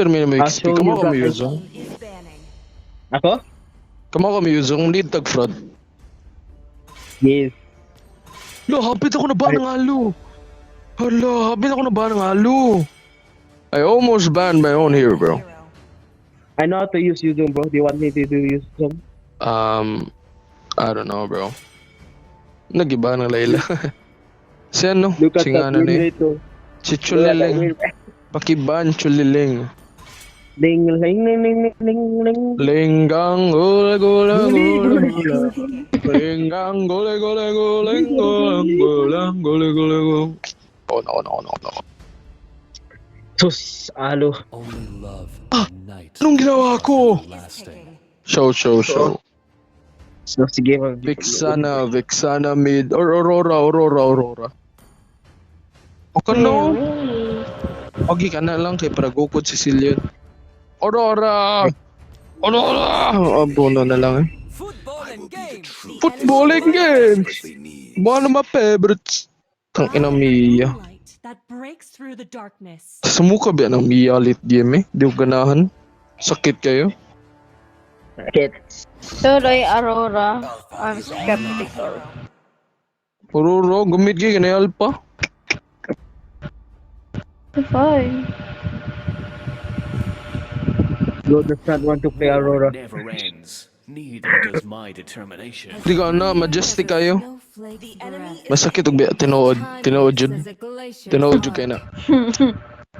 permi mo I'll XP. show Kamo you ka mo guys. usong. Ako? Kamo ka mo usong. Lead tag fraud. Yes. Lo, hapit ako na ba ng halo? Hala, hapit ako na ba ng halo? I almost banned my own hero, bro. I know how to use Yuzong, bro. Do you want me to do Yuzong? I don't know, bro. Nagiba ng Layla. Si ano? Look at Si that ano win ni? rate, oh. Si Look at that win Chuliling. rate. Pakiban Chuliling. Ling, ling, ling, ling, ling, ling, ling. Linggang gule gule Guli, gule guli, gule. Linggang gule gule gule gule gule gule gule. Oh no no no no. Sus, alo. Only love and night. Anong ginawa ko? Lasting. Show show show. So, sige, mag- Vixana mid or Aurora. Okay no. Okay ka na lang kay para gukod si Cillian. Aurora. Abono na lang eh. Footballing games. One of my favorites. Tang ina Mia. That breaks through the darkness. Sumuka ba ng Mia late game eh? Di ko ganahan. Sakit kayo. Kit. Tuloy, Aurora. I'm skeptical. Aurora, gumit kayo na Alpha. Fine. Bro does not want to play Aurora. Never ends. Neither does my determination. Di ka na, majestic kayo. The enemy Masakit og biya tinuod jud. Tinuod jud kay na.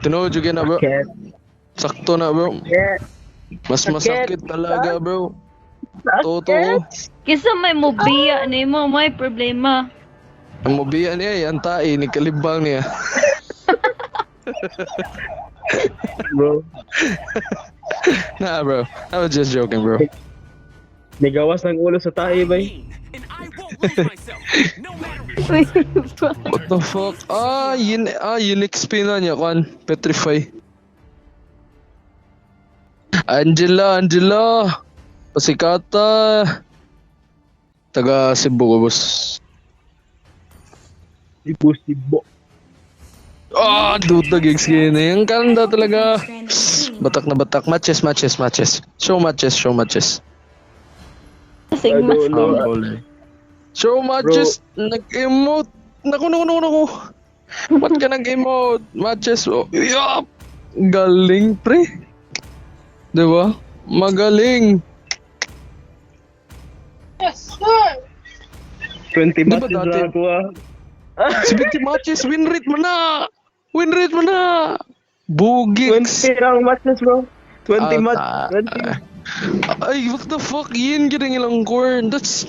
Tinuod jud kay na bro. Kit. Sakto na bro. Kit. Mas masakit talaga bro. Totoo. Kisa may mobiya ni mo, may problema. Ang mobiya niya yan tae ni kalibang niya. Bro. Nah bro, I was just joking bro. May gawas ng ulo sa tae, bay. And I won't lose myself, no matter What the fuck? Yun XP na niya kan. Petrify. Angela. Pasikata. Taga Cebu boss. Sibo. Duta gigs yun eh. Ang kanda talaga. Batak na batak. Matches. Show matches. Sigma. Show matches. Nag-emote. Naku. Ba't ka nag-emote? Matches. Oh. Yup. Galing pre. Diba? Magaling. 20 Di ba matches dati- na ako, ah. Si Big Matches. Win rate mo na. Bugigs. 20 lang matches, bro. 20 Ah, matches. 20. Ay, what the fuck? Yan giring ilang corn. That's...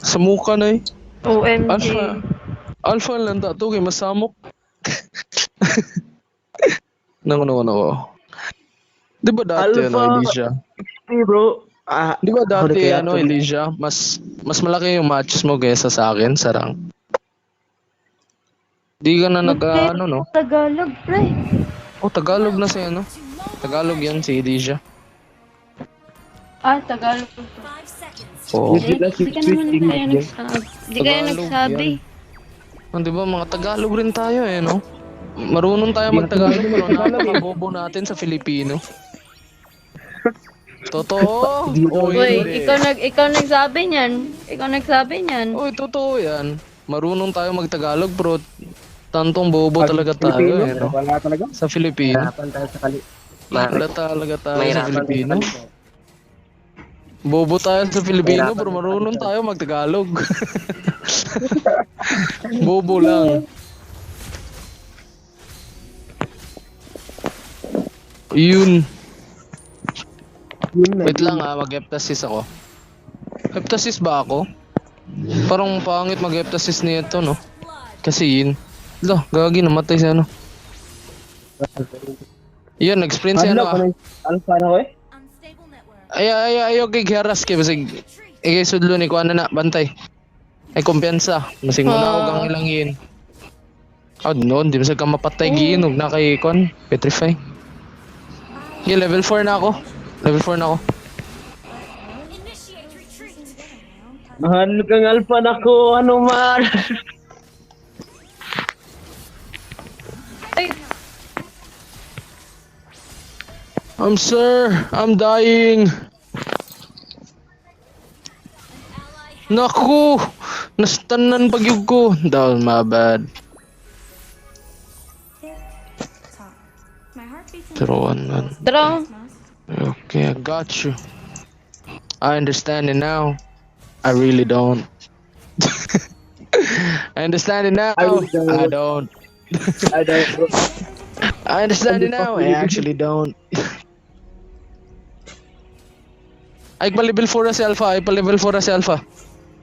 Sa mukha na eh. OMG. Alpha lang dato kay masamok. Naku. Di ba dati Alpha. Elijah? Hey, bro. Di ba dati kaya to? Elijah? Mas malaki yung matches mo kaysa sa akin sa rank. Di ka na no? Tagalog, pre. Oh, Tagalog na si ano? Tagalog yan si Elijah. Tagalog. 5 seconds. Oo. Would you like to Di ka switch naman English, kaya bro? nagsabi. Di kaya Tagalog nagsabi. Di ba mga Tagalog rin tayo eh, no? Marunong tayo mag-Tagalog pero napakabobo natin sa Filipino. Totoo? Uy, hindi. ikaw nagsabi niyan. Uy, totoo yan. Marunong tayo mag-Tagalog pero tantong bobo talaga tayo eh, no? Wala talaga. Sa Filipino. Mahirapan tayo sa kali. Wala talaga tayo sa Mahirapan Filipino. tayo sa kali. Bobo tayo sa Filipino pero marunong tayo mag-Tagalog. Bobo lang. Yun. Wait lang mag-heptasis ako. Heptasis ba ako? Parang pangit mag-heptasis nito, no? Kasi yun. Gagi namatay si ano. Yan, nag-sprint si ano Alpha na, eh? Unstable network. Ayaw kay Geras kay basig. Ikay sudlo ni kuana na bantay. Ay kumpiyansa. Masig mo na og ang ilang yin. No, di masag ka mapatay giinog na kay kon Petrify. Level 4 na ako. Initiate retreat. Mahal kang Alpha na ko. Ano man? Ay, I'm dying. Naku! Nastanan pagyug ko. Down, my bad. Talk. My heart beats in Pero one. Tara. Okay, I got you. I understand it now. I really don't. I understand it now. I really don't. I don't. I don't, bro. I understand it now. I actually don't. Ay pa level 4 si Alpha. Ay pa level 4 si Alpha.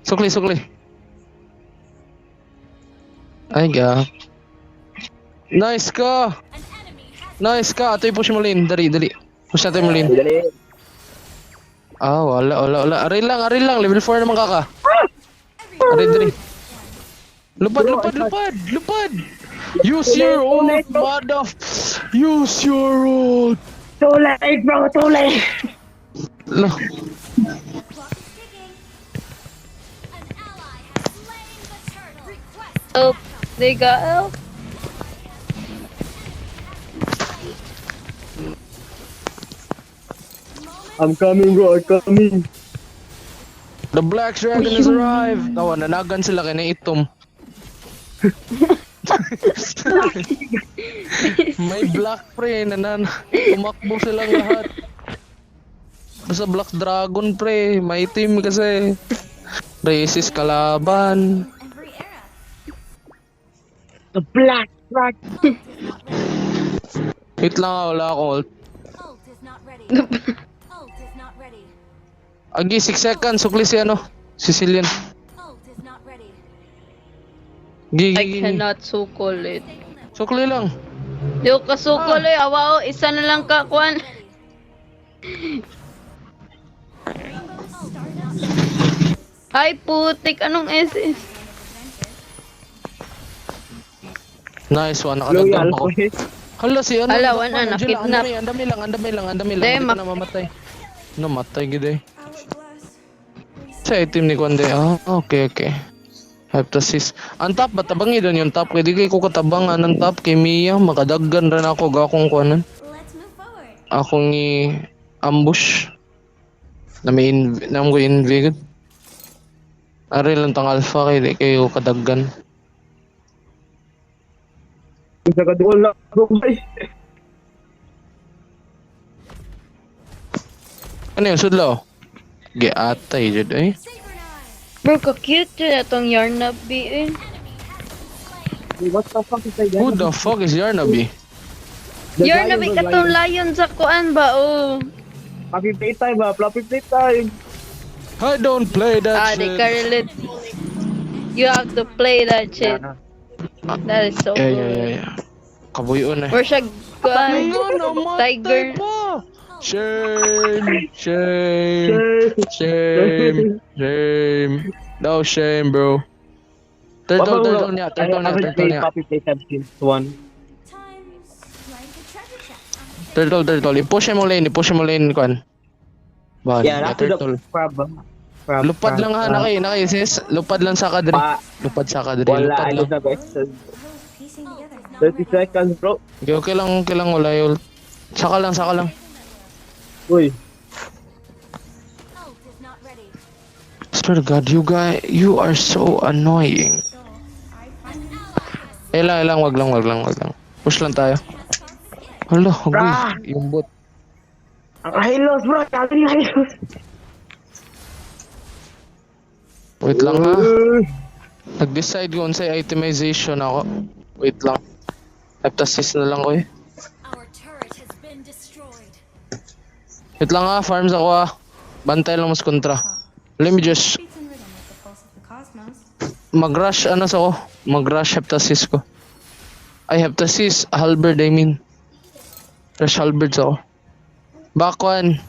Sukli, sukli. Ay ga. Nice ka. an enemy has Nice ka. Atoy push mo lane. Dali, dali. Push natin mo lane. Dali. Ah, wala. Aray lang. Level 4 naman kaka. Aray, dali. Lupad. Use your ult, mother. Use your ult. Too late, bro. Too late. Lah. clock ticking. An ally has slain the turtle. Request Help. They got help. I'm coming, bro. I'm coming. The Black Dragon has arrived. Tawa, nanagan sila kay na itom. May black pre, tumakbo silang lahat. Basta Black Dragon pre, may team kasi. Racist kalaban. every era. The black flag. Wait lang wala akong ult. Ult is not ready. Ult is not ready. Agi, 6 seconds, sukli si ano, Sicilian. Ult is not ready. I Gigi, cannot sukol it. sukli lang. Di ko kasukol eh. Awa o, isa na lang kakuan. Ay putik, anong SS? Nice one, Loyal, nakadagdag ako. okay? Hala si ano, Hala, nakadagdag wala, ako, Angela, nakidnap. andami lang. Di, Hindi ka na mamatay. Namatay gid eh. Sa item ni Kwande. Ah, okay. Have to assist. Ang top, batabangi doon yung top. Kaya di kayo ko katabangan ng top kay Mia. Makadaggan rin ako. Gakong kuanan. Let's move forward. Akong i-ambush. Na may ko invigod. Ari lang tang alpha kay di kayo kadaggan. Sa kaduol na, bro. Ano yun, sudlaw? Giatay jud eh. Saber knife. Bro, ka-cute yun itong Yarnabi eh. What the fuck is that? Who the fuck is Yarnaby? Yarnabi katong lion sa kuan ba oh. Fluffy playtime ba? Fluffy playtime. I don't play that Di shit. ka relate. You have to play that shit. That is so good. Yeah. Kabuyon eh. Or siya kuan. Tiger. Shame. No shame, bro. Turtle niya. Fluffy playtime skins. One. Times like a treasure chest. Turtle. I-push mo lane, kwan. Ba, Yeah, that's the turtle. crab. Lupad lang ha, nakay sis. Lupad lang sa kadri. Lupad sa kadri. Wala, Lupad ano lang. na guys. Piecing together. 30 seconds, bro. Okay lang, wala yun. Saka lang. Uy. Ult is not ready. Swear to God, you are so annoying. So I find Lang, wag lang. Push lang tayo. Hala, Ah! guys, yung bot. Ang hilos, bro. Kali yung hilos. Wait lang ha. Nag-decide ko sa itemization ako. Wait lang. Heptasis na lang ko eh. our turret has been destroyed. Wait lang ha, farms ako ha. Bantay lang mas kontra. Let me just Beats in rhythm with the pulse of the cosmos. mag-rush ako. Mag-rush heptasis ko. Ay, heptasis. Halberd, I mean. Rush halberds ako. Bakwan.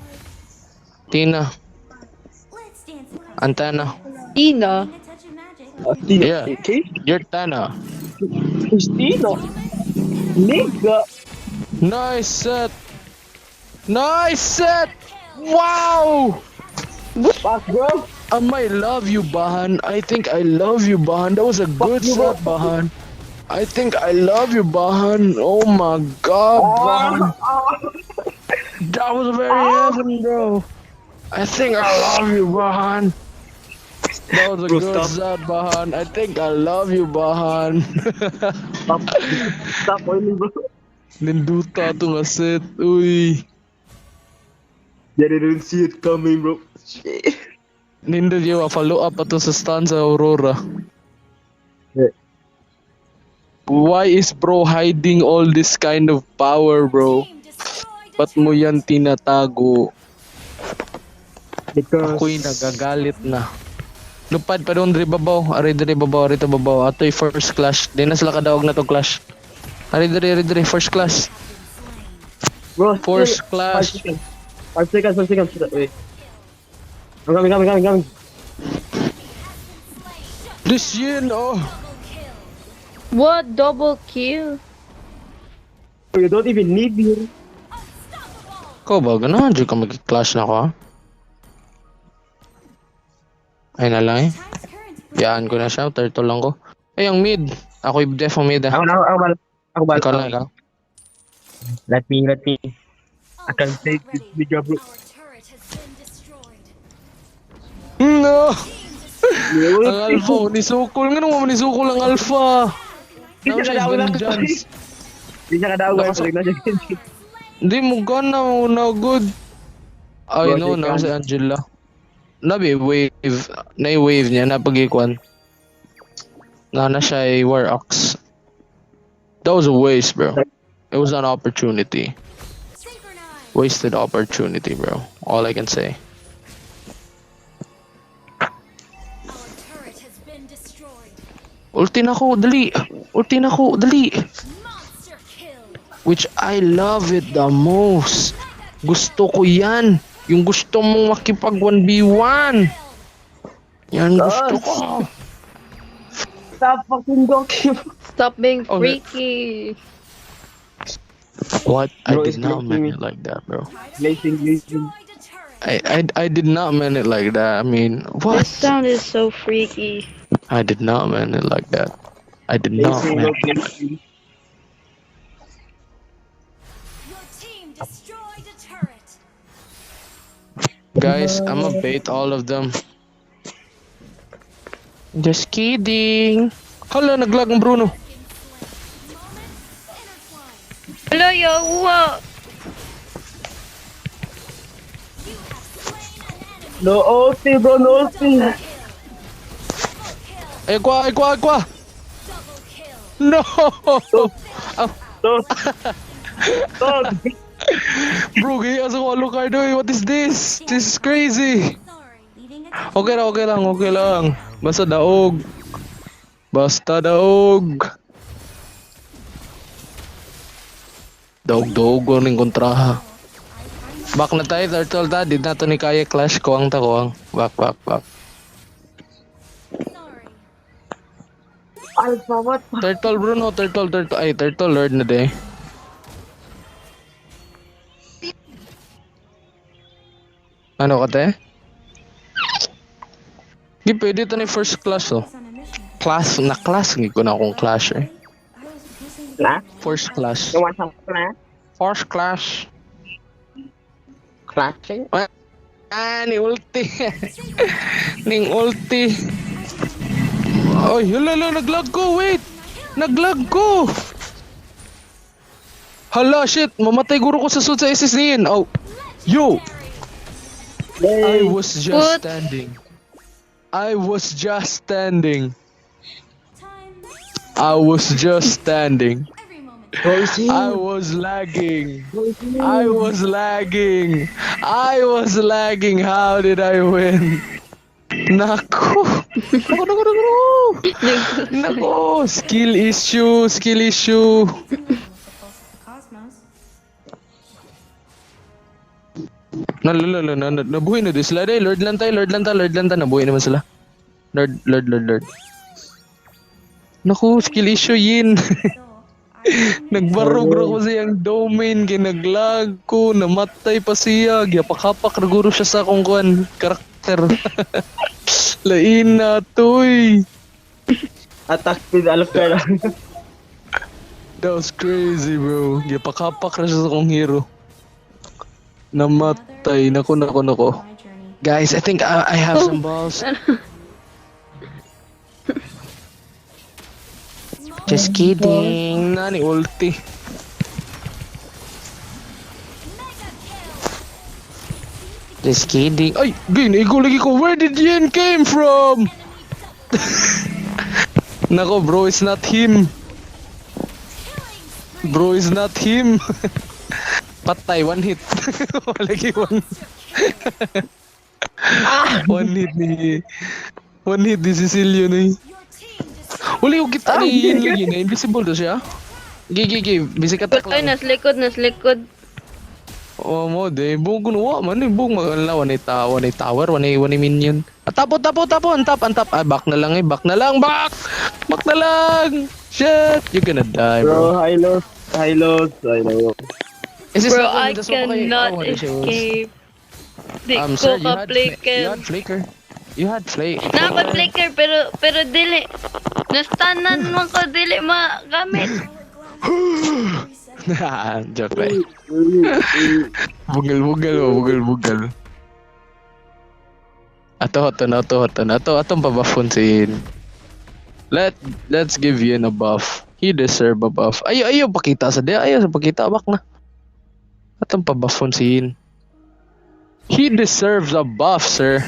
Tina. Let's dance across Antana. Tina. a touch of magic. Yeah. Okay. You're Tana. Christina. Nigga. Nice set. Wow! Fuck, bro. I might love you, Bahan. I think I love you, Bahan. That was a good you, bro. set, Bahan. I think I love you, Bahan. Oh my God, Bahan. That was very heaven, bro. I think I love you, Bahan. That was a Bro, good stop. shot, Bahan. I think I love you, Bahan. Stop. Stop oiling, bro. Ninduta to nga set. Uy. They didn't see it coming, bro. Shit. Nindot yung follow up ato sa stanza Aurora. Yeah. Why is bro hiding all this kind of power, bro? Team destroyed a Ba't mo yan tinatago? Because Ako'y nagagalit na. Lupad pa doon, babaw. Ari babaw, ari babaw. Ato'y first clash. Di na sila kadawag na to clash. Ari first class. bro, Force still- clash. 5 seconds. 5 seconds. Wait. I'm coming. This yin, oh. What double kill? You don't even need me. Ikaw ba? Ganahan dyan ka mag-clash na ako, ha? Ay na lang eh. Time's current Yaan ko na siya. Turtle lang ko. Eh, ang mid. Ako'y def ang mid, ha? Ako ba? Ikaw lang, ikaw. Let me. I can take this big bro. Our turret has been destroyed. No! Ang alpha, nisukol. Nga naman nisukol ang alpha. Hindi Now siya siya kadawag vengeance. Hindi siya kadawag. Lakas- Hindi mo gana, no good. Ay, no, na si Angela. Nabi, wave. Na-wave niya, napag-ikwan. Na siya ay War Ox. That was a waste, bro. It was an opportunity. Synchronize. Wasted opportunity, bro. All I can say. Our turret has been destroyed. Ulti na ko, dali. Monster kill. Which I love it the most. Gusto ko yan. Yung gusto mong makipag 1v1. Yan gusto ko. Stop fucking talking. Stop being Oh, freaky. What? I Bro, did it's not mean making it like that, bro. Blazing. Destroyed a turret. I did not mean it like that. I mean, what? This sound is so freaky. I did not mean it like that. I did not Blazing. mean Your team destroyed a turret. Guys, I'ma bait all of them. Just kidding. Hala, naglag ang Bruno. Hello, yo, what? No ulti, bro. No ulti. Ay, kwa. Double kill. No! No. No. Bro, gaya sa ko Alucard. Oy, what is this? This is crazy. Sorry. Leaving a Okay lang. Basta daog. Daog ko rin kontraha. Back na tayo, turtle ta. Di na to ni kaya clash ko ang takuang. Back. sorry. Alpha, what? Turtle Bruno, turtle. Ay, turtle lord na de. Ano ka te? Di pwede ito ni first class oh. Class ngi ko na akong clash eh. Na? First class. You want some na? First class. Clashing? Ni ulti. Ning ulti. Ay, hala, naglag ko, wait. Naglag ko. Hala, shit. Mamatay guro ko sa suit sa SSD. Oh. Yo. I was just What? standing. I was just standing. Time. I was just standing. Every moment. I was lagging. I was lagging. I was lagging. How did I win? Naku. Naku. Skill issue. Cosmos. Nabuhay na din sila. Day, Lord lang tayo. Nabuhay naman sila. Lord. Naku, skill issue yin. Nagbarog ra ko siyang domain, ginaglag ko, namatay pa siya, giyapak-hapak ra guro siya sa akong kuan, karakter. Lain na toy. Attack speed Alucard. That was crazy, bro. Giyapak-hapak ra siya sa akong hero. Namatay. Naku. My journey. Guys, I think I have some balls. Just kidding. Nani ulti. Just kidding. Ay, Gin, ikaw lagi ko. Where did Yen came from? Nako, bro, it's not him. Bro, it's not him. Patay, one hit. Lagi one. One hit ni... One hit ni Cecilio na eh. Wala yung kita ni Yen lagi na. Invisible to siya. Gigi. Bisik attack Ay, lang. nas likod. Oh mo de buong gunawa man buong magala wanay tower wanay minion. Tapo on top. Ah, back na lang. Back na lang. Shit, you're gonna die, bro. Bro, high lows. Is this Bro, not I the smoke kayo? cannot Oh, what is yours? escape. Di Sir, ko ka-play you had flicker. You had flicker. Napag-flicker pero dili. Nastanan mo ko dili magamit. Joke lang. Bugal. Ato atong pabuffon si Yin. Let's give Yin a buff. He deserve a buff. Ayaw pakita sa dia. Ayaw sa pakita bak na. Atong pabuffon si Yin. He deserves a buff, sir.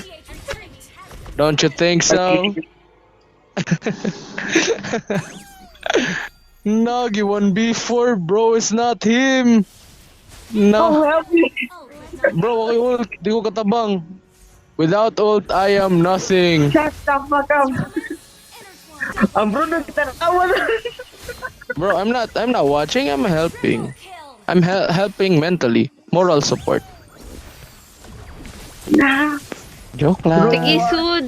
Don't you think so? Nagi 1v4, bro. It's not him. No. Bro, okay ult. Di ko katabang. Without ult, I am nothing. Shut the fuck up. Ang Bruno kita natawa na. Bro, I'm not watching. I'm helping. I'm helping mentally. Moral support. Joke lang. Sige sud.